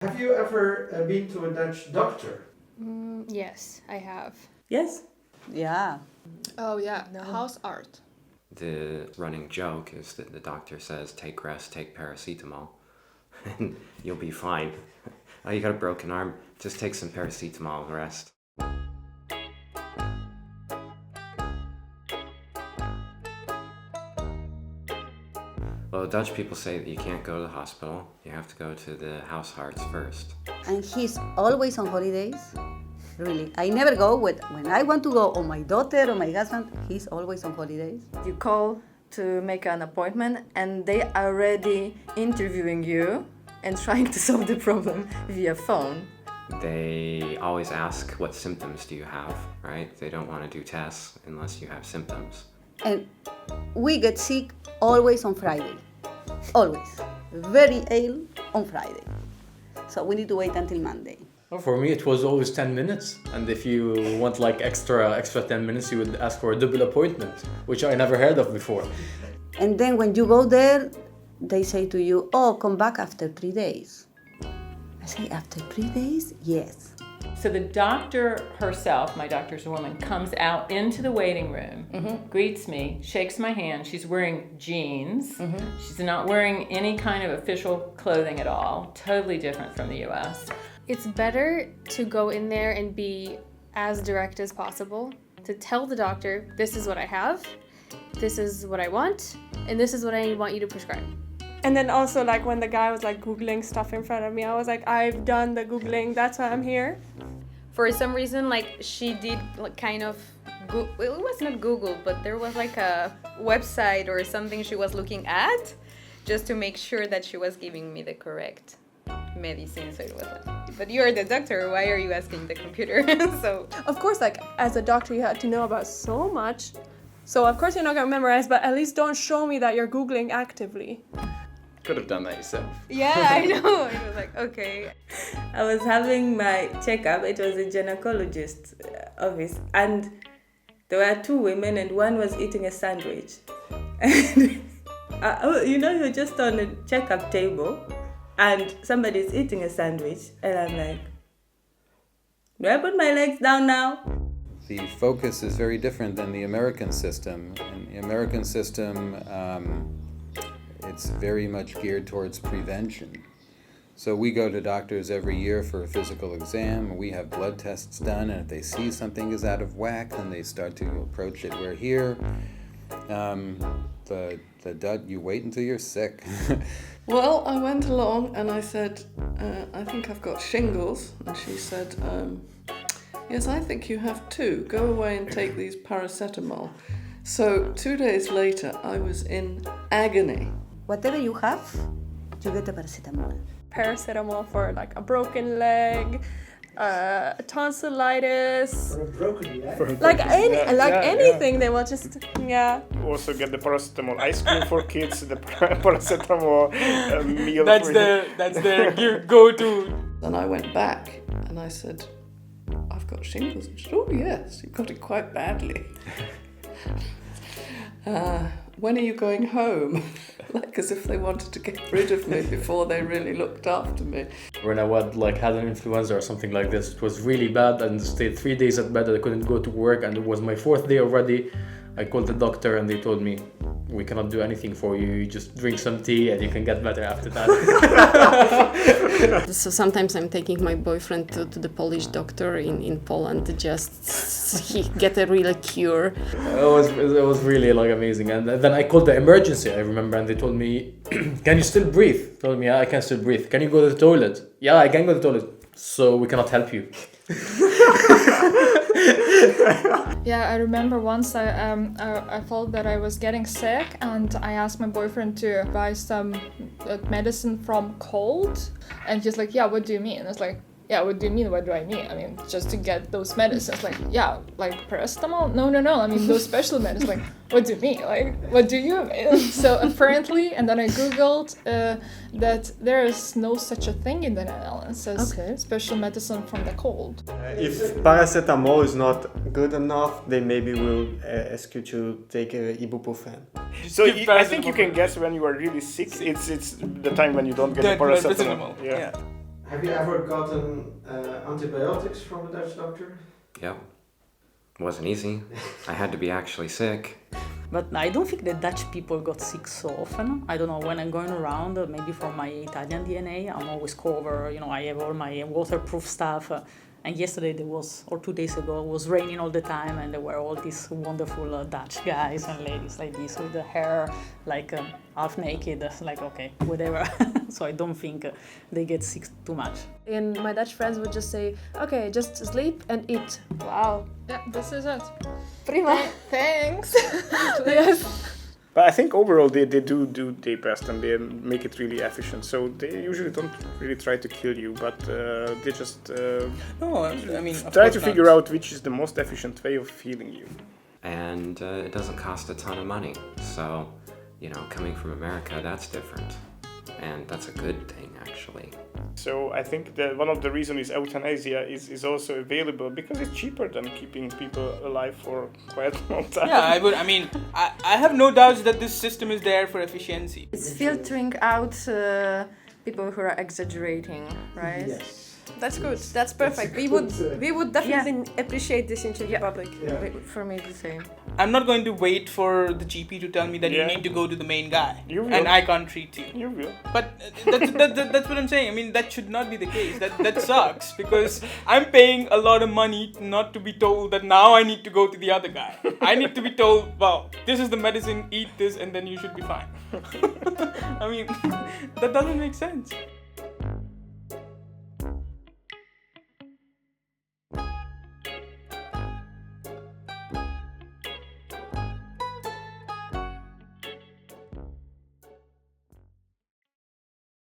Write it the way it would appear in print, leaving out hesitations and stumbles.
Have you ever been to a Dutch doctor? Yes, I have. Yes? Yeah. Oh yeah, house art. The running joke is that the doctor says, take rest, take paracetamol, and you'll be fine. Oh, you got a broken arm? Just take some paracetamol and rest. Well, Dutch people say that you can't go to the hospital. You have to go to the house hearts first. And he's always on holidays. Really. I never go when I want to go, or my daughter or my husband, he's always on holidays. You call to make an appointment and they are already interviewing you and trying to solve the problem via phone. They always ask, what symptoms do you have, right? They don't want to do tests unless you have symptoms. And we get sick always on Friday. Always. Very ill on Friday. So we need to wait until Monday. Well, for me, it was always 10 minutes. And if you want like extra 10 minutes, you would ask for a double appointment, which I never heard of before. And then when you go there, they say to you, oh, come back after 3 days. I say, after 3 days? Yes. So the doctor herself, my doctor's a woman, comes out into the waiting room, greets me, shakes my hand. She's wearing jeans. She's not wearing any kind of official clothing at all. Totally different from the US. It's better to go in there and be as direct as possible, to tell the doctor, this is what I have, this is what I want, and this is what I want you to prescribe. And then also, like, when the guy was like Googling stuff in front of me, I was like, I've done the Googling, that's why I'm here. For some reason, like, she did like, kind of, well, it was not Google, but there was like a website or something she was looking at just to make sure that she was giving me the correct medicine. So it was like, but you're the doctor, why are you asking the computer? So Of course, like, as a doctor, you had to know about so much. So of course you're not gonna memorize, but at least don't show me that you're Googling actively. Could have done that yourself. yeah, I know. It was like, okay. I was having my checkup. It was a gynecologist office, and there were 2 women, and one was eating a sandwich. And you're just on a checkup table, and somebody's eating a sandwich, and I'm like, do I put my legs down now? The focus is very different than the American system. In the American system, it's very much geared towards prevention. So we go to doctors every year for a physical exam. We have blood tests done, and if they see something is out of whack, then they start to approach it. We're here. The Dutch, you wait until you're sick. Well, I went along and I said, I think I've got shingles. And she said, yes, I think you have too. Go away and take these paracetamol. So 2 days later, I was in agony. Whatever you have, you get the paracetamol. Paracetamol for like a broken leg, tonsillitis. For a broken leg? Like anything, they will just, You also get the paracetamol ice cream for kids, the paracetamol meal. That's their go-to. And I went back and I said, I've got shingles. And she said, oh yes, you've got it quite badly. When are you going home? Like as if they wanted to get rid of me before they really looked after me. When I had an influenza or something like this, it was really bad and stayed 3 days at bed. I couldn't go to work, and it was my 4th day already. I called the doctor and they told me, we cannot do anything for you. You just drink some tea and you can get better after that. So sometimes I'm taking my boyfriend to the Polish doctor in Poland to just get a real cure. It was really amazing. And then I called the emergency, I remember, and they told me, can you still breathe? Told me, yeah, I can still breathe. Can you go to the toilet? Yeah, I can go to the toilet. So we cannot help you. Yeah, I remember once I felt that I was getting sick, and I asked my boyfriend to buy some medicine from cold, and he's like, yeah, what do you mean? I was like, yeah, what do you mean? What do I need? I mean, just to get those medicines. Like, yeah, like paracetamol? No. I mean, those special medicines. Like, what do you mean? Like, what do you mean? So apparently, and then I Googled that there is no such a thing in the Netherlands as special medicine from the cold. If paracetamol is not good enough, they maybe will ask you to take ibuprofen. So I think you can guess when you are really sick. It's the time when you don't get the paracetamol. Yeah. Have you ever gotten antibiotics from a Dutch doctor? Yep. Wasn't easy. I had to be actually sick. But I don't think the Dutch people got sick so often. I don't know, when I'm going around, maybe from my Italian DNA, I'm always covered, I have all my waterproof stuff. And yesterday there was, or 2 days ago, it was raining all the time, and there were all these wonderful Dutch guys and ladies like this with the hair like half naked, like okay, whatever. So I don't think they get sick too much. And my Dutch friends would just say, okay, just sleep and eat. Wow. Yeah, this is it. Prima. Thanks. Yes. But I think overall they do their best and they make it really efficient. So they usually don't really try to kill you, but they just no, I mean, try to figure out which is the most efficient way of healing you. And it doesn't cost a ton of money. So, coming from America, that's different. And that's a good thing, actually. So I think that one of the reasons is euthanasia is also available because it's cheaper than keeping people alive for quite a long time. Yeah, I have no doubts that this system is there for efficiency. It's filtering out people who are exaggerating, right? Yes. That's good. That's perfect. We would definitely appreciate this in Czech Republic. Yeah. For me, the same. I'm not going to wait for the GP to tell me that you need to go to the main guy and I can't treat you. You will. But that's what I'm saying. I mean, that should not be the case. That sucks because I'm paying a lot of money not to be told that now I need to go to the other guy. I need to be told, well, this is the medicine, eat this, and then you should be fine. I mean, that doesn't make sense.